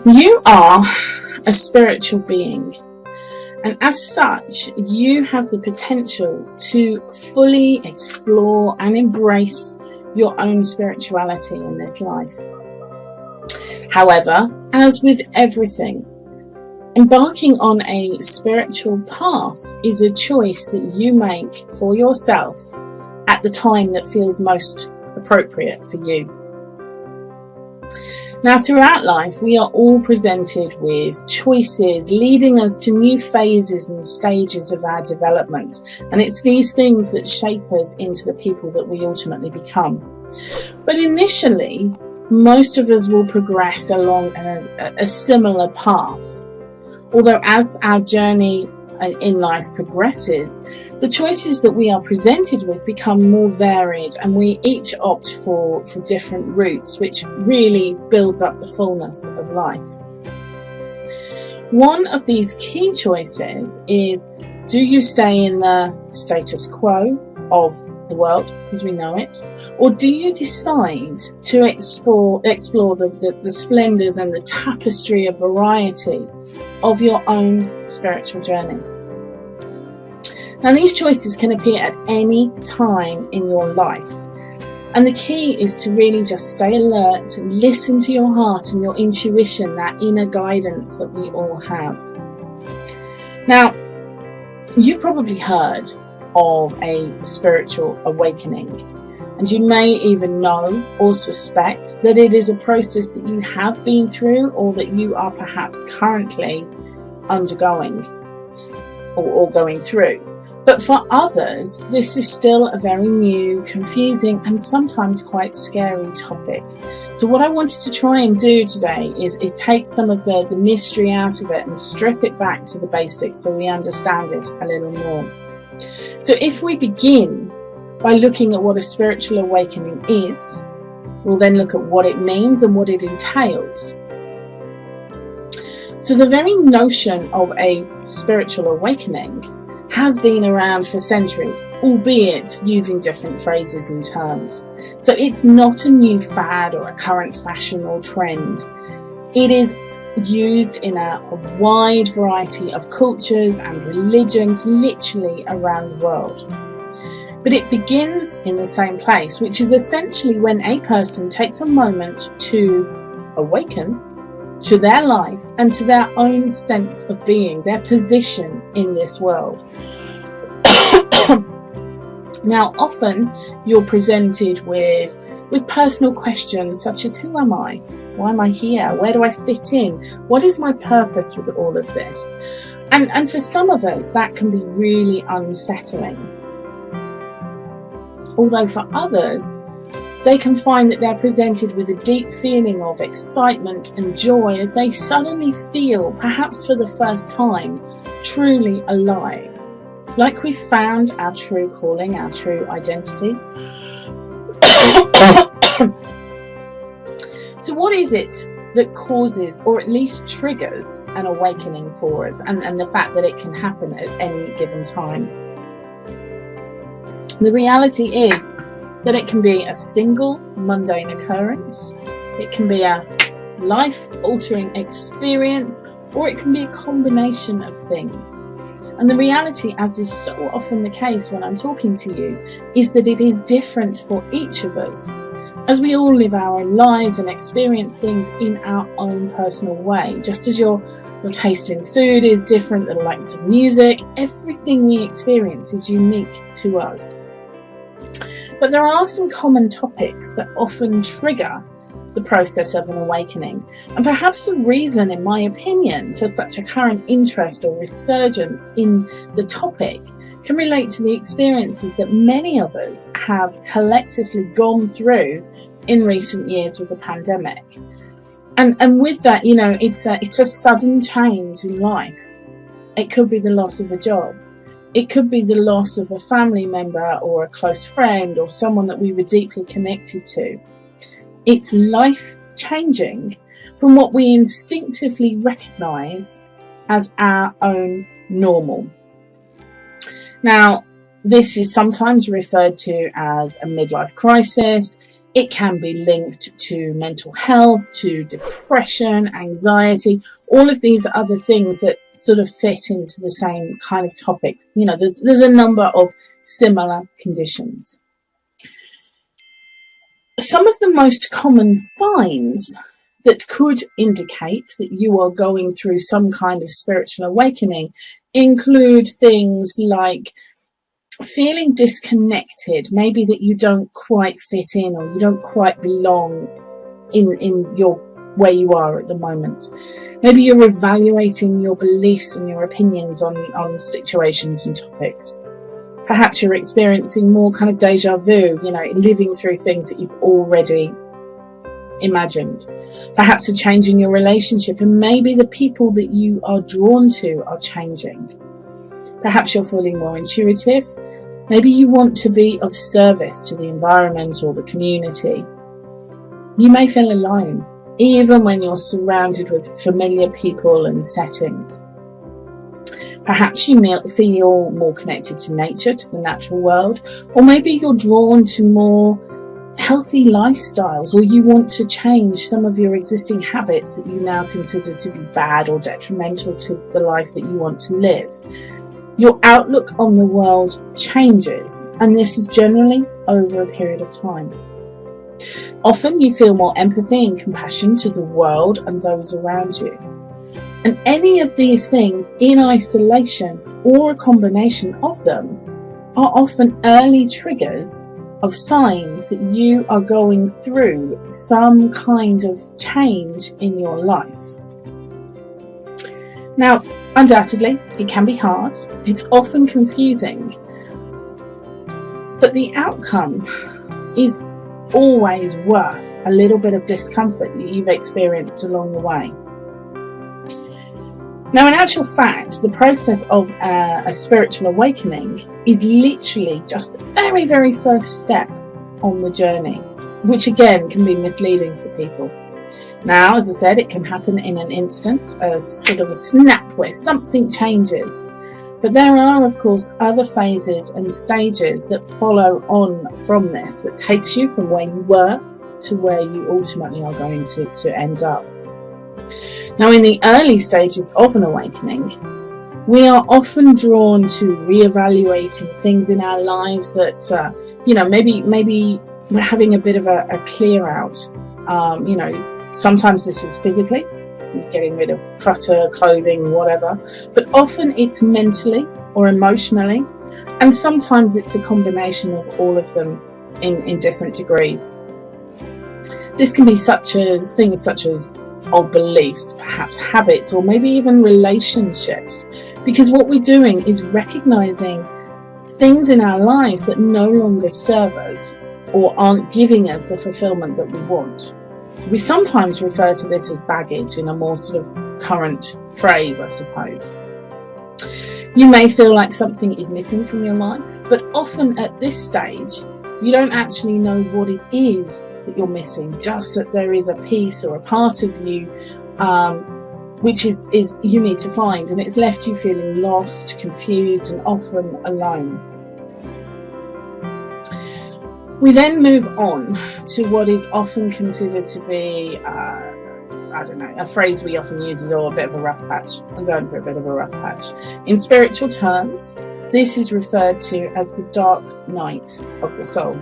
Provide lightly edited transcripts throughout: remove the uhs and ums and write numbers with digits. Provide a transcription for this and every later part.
You are a spiritual being, and as such, you have the potential to fully explore and embrace your own spirituality in this life. However, as with everything, embarking on a spiritual path is a choice that you make for yourself at the time that feels most appropriate for you. Now, throughout life, we are all presented with choices leading us to new phases and stages of our development. And it's these things that shape us into the people that we ultimately become. But initially, most of us will progress along a similar path. Although as our journey in life progresses, the choices that we are presented with become more varied, and we each opt for different routes, which really builds up the fullness of life. One of these key choices is, do you stay in the status quo of the world as we know it, or do you decide to explore the splendors and the tapestry of variety of your own spiritual journey? Now, these choices can appear at any time in your life, and the key is to really just stay alert and listen to your heart and your intuition, that inner guidance that we all have. Now, you've probably heard of a spiritual awakening, and you may even know or suspect that it is a process that you have been through, or that you are perhaps currently undergoing or going through. But for others, this is still a very new, confusing, and sometimes quite scary topic. So what I wanted to try and do today is take some of the mystery out of it and strip it back to the basics so we understand it a little more. So if we begin by looking at what a spiritual awakening is, we'll then look at what it means and what it entails. So the very notion of a spiritual awakening has been around for centuries, albeit using different phrases and terms. So it's not a new fad or a current fashion or trend. It is used in a wide variety of cultures and religions, literally around the world. But it begins in the same place, which is essentially when a person takes a moment to awaken to their life and to their own sense of being, their position in this world. Now, often you're presented with personal questions such as, who am I? Why am I here? Where do I fit in? What is my purpose with all of this? And for some of us, that can be really unsettling. Although for others, they can find that they're presented with a deep feeling of excitement and joy as they suddenly feel, perhaps for the first time, truly alive. Like we've found our true calling, our true identity. So what is it that causes, or at least triggers, an awakening for us, and the fact that it can happen at any given time? The reality is that it can be a single mundane occurrence, it can be a life-altering experience, or it can be a combination of things. And the reality, as is so often the case when I'm talking to you, is that it is different for each of us, as we all live our own lives and experience things in our own personal way. Just as your taste in food is different, the likes of music, everything we experience is unique to us. But there are some common topics that often trigger the process of an awakening. And perhaps the reason, in my opinion, for such a current interest or resurgence in the topic can relate to the experiences that many of us have collectively gone through in recent years with the pandemic. And with that, it's a sudden change in life. It could be the loss of a job. It could be the loss of a family member or a close friend or someone that we were deeply connected to. It's life-changing from what we instinctively recognise as our own normal. Now, this is sometimes referred to as a midlife crisis. It can be linked to mental health, to depression, anxiety, all of these other things that sort of fit into the same kind of topic. You know, there's a number of similar conditions. Some of the most common signs that could indicate that you are going through some kind of spiritual awakening include things like feeling disconnected, maybe that you don't quite fit in or you don't quite belong in your where you are at the moment. Maybe you're evaluating your beliefs and your opinions on situations and topics. Perhaps you're experiencing more kind of deja vu, you know, living through things that you've already imagined. Perhaps a change in your relationship, and maybe the people that you are drawn to are changing. Perhaps you're feeling more intuitive. Maybe you want to be of service to the environment or the community. You may feel alone, even when you're surrounded with familiar people and settings. Perhaps you feel more connected to nature, to the natural world, or maybe you're drawn to more healthy lifestyles, or you want to change some of your existing habits that you now consider to be bad or detrimental to the life that you want to live. Your outlook on the world changes, and this is generally over a period of time. Often you feel more empathy and compassion to the world and those around you. And any of these things in isolation or a combination of them are often early triggers of signs that you are going through some kind of change in your life. Now, undoubtedly, it can be hard. It's often confusing. But the outcome is always worth a little bit of discomfort that you've experienced along the way. Now, in actual fact, the process of a spiritual awakening is literally just the very, very first step on the journey, which again can be misleading for people. Now, as I said, it can happen in an instant, a sort of a snap where something changes. But there are, of course, other phases and stages that follow on from this, that takes you from where you were to where you ultimately are going to end up. Now, in the early stages of an awakening, we are often drawn to reevaluating things in our lives that, maybe we're having a bit of a clear out. Sometimes this is physically, getting rid of clutter, clothing, whatever, but often it's mentally or emotionally, and sometimes it's a combination of all of them in different degrees. This can be things such as old beliefs, perhaps habits, or maybe even relationships, because what we're doing is recognizing things in our lives that no longer serve us or aren't giving us the fulfillment that we want. We sometimes refer to this as baggage in a more sort of current phrase, I suppose. You may feel like something is missing from your life, but often at this stage, you don't actually know what it is that you're missing, just that there is a piece or a part of you which is you need to find, and it's left you feeling lost, confused, and often alone. We then move on to what is often considered to be, a phrase we often use is, a bit of a rough patch. I'm going through a bit of a rough patch. In spiritual terms, this is referred to as the dark night of the soul.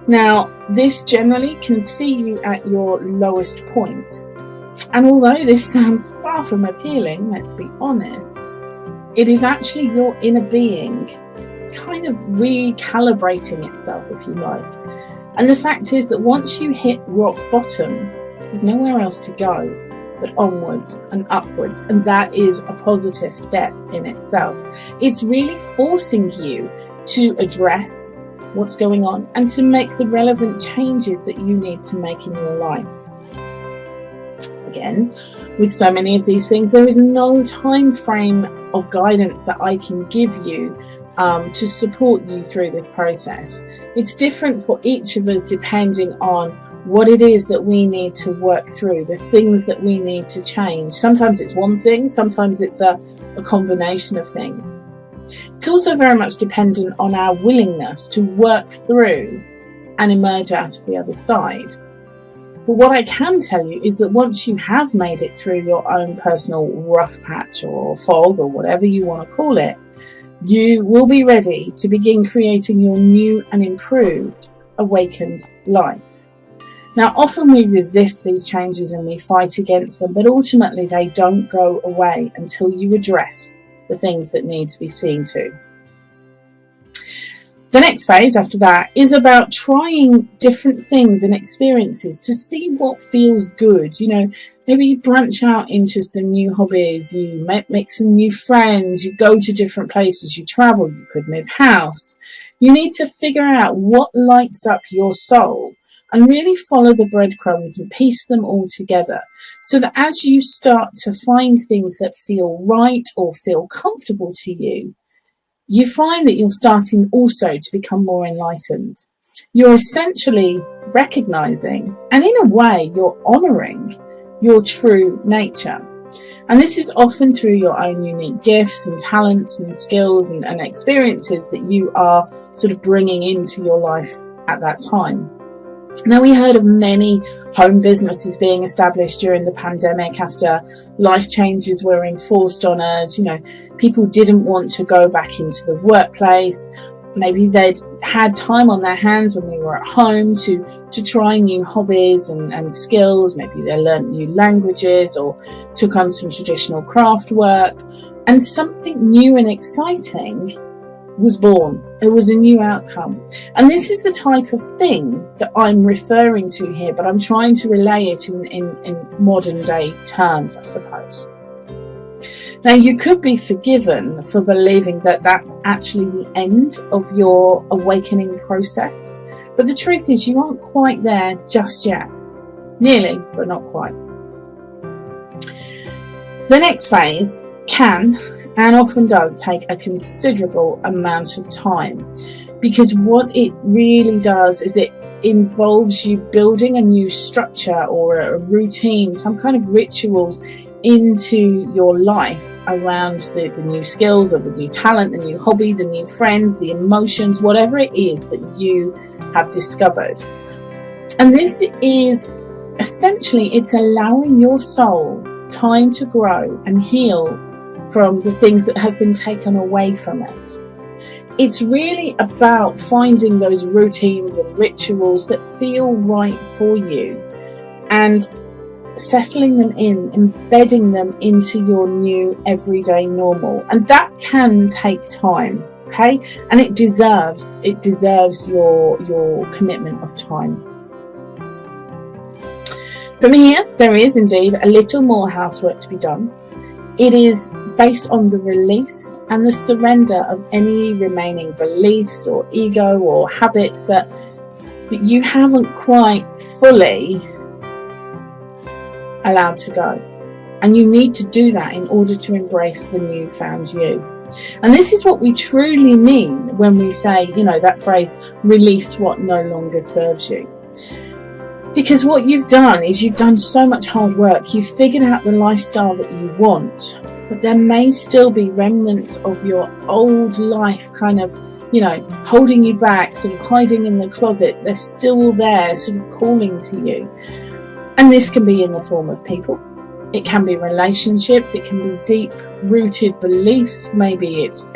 Now, this generally can see you at your lowest point. And although this sounds far from appealing, let's be honest, it is actually your inner being kind of recalibrating itself, if you like. And the fact is that once you hit rock bottom, there's nowhere else to go but onwards and upwards, and that is a positive step in itself. It's really forcing you to address what's going on and to make the relevant changes that you need to make in your life. Again, with so many of these things, there is no time frame of guidance that I can give you to support you through this process. It's different for each of us depending on what it is that we need to work through, the things that we need to change. Sometimes it's one thing, sometimes it's a combination of things. It's also very much dependent on our willingness to work through and emerge out of the other side. But what I can tell you is that once you have made it through your own personal rough patch or fog or whatever you want to call it, you will be ready to begin creating your new and improved awakened life. Now, often we resist these changes and we fight against them, but ultimately they don't go away until you address the things that need to be seen to. The next phase after that is about trying different things and experiences to see what feels good. Maybe you branch out into some new hobbies, you make some new friends, you go to different places, you travel, you could move house. You need to figure out what lights up your soul and really follow the breadcrumbs and piece them all together so that as you start to find things that feel right or feel comfortable to you, you find that you're starting also to become more enlightened. You're essentially recognizing, and in a way, you're honoring your true nature. And this is often through your own unique gifts and talents and skills and experiences that you are sort of bringing into your life at that time. Now, we heard of many home businesses being established during the pandemic after life changes were enforced on us. People didn't want to go back into the workplace. Maybe they'd had time on their hands when we were at home to try new hobbies and skills. Maybe they learned new languages or took on some traditional craft work. And something new and exciting was born. It was a new outcome. And this is the type of thing that I'm referring to here, but I'm trying to relay it in modern day terms, I suppose. Now, you could be forgiven for believing that that's actually the end of your awakening process. But the truth is you aren't quite there just yet. Nearly, but not quite. The next phase can and often does take a considerable amount of time, because what it really does is it involves you building a new structure or a routine, some kind of rituals into your life around the new skills or the new talent, the new hobby, the new friends, the emotions, whatever it is that you have discovered. And this is essentially, it's allowing your soul time to grow and heal from the things that has been taken away from it. It's really about finding those routines and rituals that feel right for you and settling them in, embedding them into your new everyday normal. And that can take time, okay? And it deserves your commitment of time. From here, there is indeed a little more housework to be done. It is based on the release and the surrender of any remaining beliefs or ego or habits that you haven't quite fully allowed to go. And you need to do that in order to embrace the newfound you. And this is what we truly mean when we say, that phrase, release what no longer serves you. Because what you've done is you've done so much hard work. You've figured out the lifestyle that you want, but there may still be remnants of your old life kind of, holding you back, sort of hiding in the closet. They're still there, sort of calling to you. And this can be in the form of people. It can be relationships. It can be deep-rooted beliefs. Maybe it's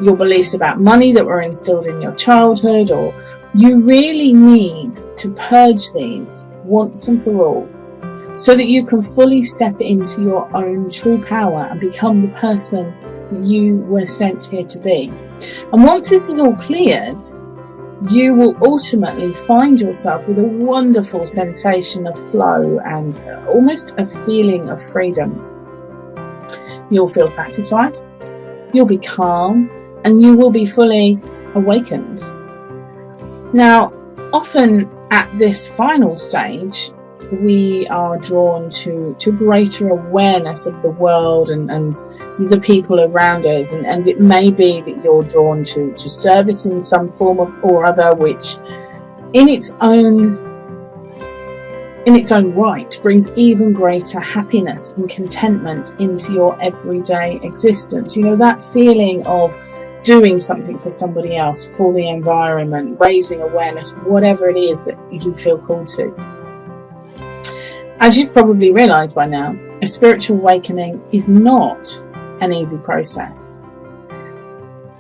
your beliefs about money that were instilled in your childhood, or you really need to purge these once and for all so that you can fully step into your own true power and become the person that you were sent here to be. And once this is all cleared, you will ultimately find yourself with a wonderful sensation of flow and almost a feeling of freedom. You'll feel satisfied, you'll be calm, and you will be fully awakened. Now, often at this final stage, we are drawn to greater awareness of the world and the people around us. And it may be that you're drawn to service in some form or other, which in its own right brings even greater happiness and contentment into your everyday existence. That feeling of doing something for somebody else, for the environment, raising awareness, whatever it is that you feel called to. As you've probably realised by now, a spiritual awakening is not an easy process.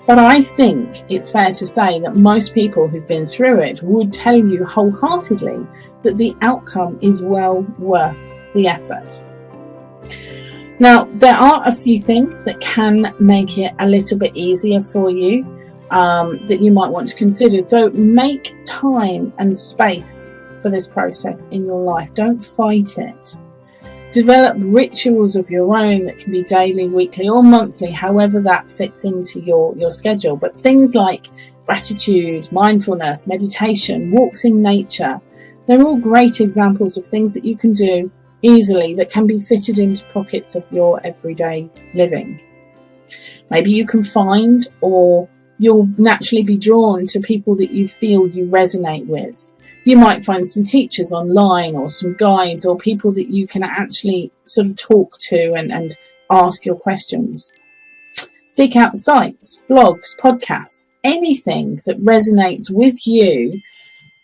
But I think it's fair to say that most people who've been through it would tell you wholeheartedly that the outcome is well worth the effort. Now, there are a few things that can make it a little bit easier for you that you might want to consider. So make time and space for this process in your life. Don't fight it. Develop rituals of your own that can be daily, weekly or monthly, however that fits into your schedule. But things like gratitude, mindfulness, meditation, walks in nature, they're all great examples of things that you can do easily that can be fitted into pockets of your everyday living. Maybe you can find, or you'll naturally be drawn to, people that you feel you resonate with. You might find some teachers online or some guides or people that you can actually sort of talk to and ask your questions. Seek out sites, blogs, podcasts, anything that resonates with you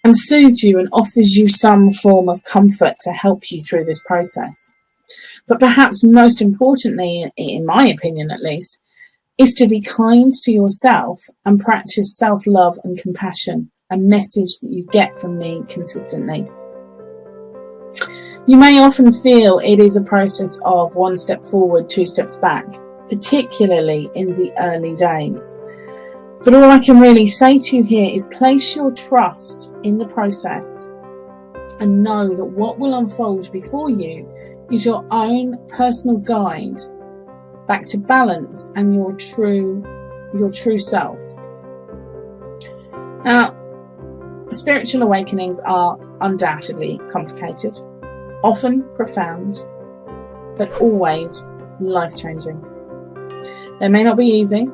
and soothes you and offers you some form of comfort to help you through this process. But perhaps most importantly, in my opinion at least, is to be kind to yourself and practice self-love and compassion, a message that you get from me consistently. You may often feel it is a process of one step forward, two steps back, particularly in the early days. But all I can really say to you here is place your trust in the process and know that what will unfold before you is your own personal guide back to balance and your true self. Now, spiritual awakenings are undoubtedly complicated, often profound, but always life-changing. They may not be easy,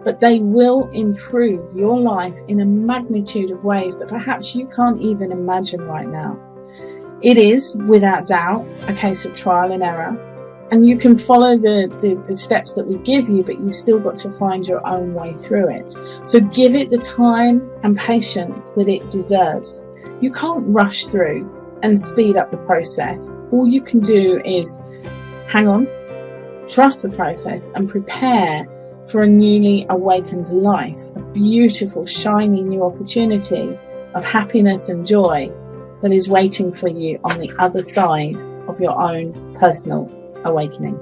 but they will improve your life in a magnitude of ways that perhaps you can't even imagine right now. It is, without doubt, a case of trial and error, and you can follow the steps that we give you, but you've still got to find your own way through it. So give it the time and patience that it deserves. You can't rush through and speed up the process. All you can do is hang on, trust the process, and prepare for a newly awakened life, a beautiful, shiny new opportunity of happiness and joy that is waiting for you on the other side of your own personal awakening.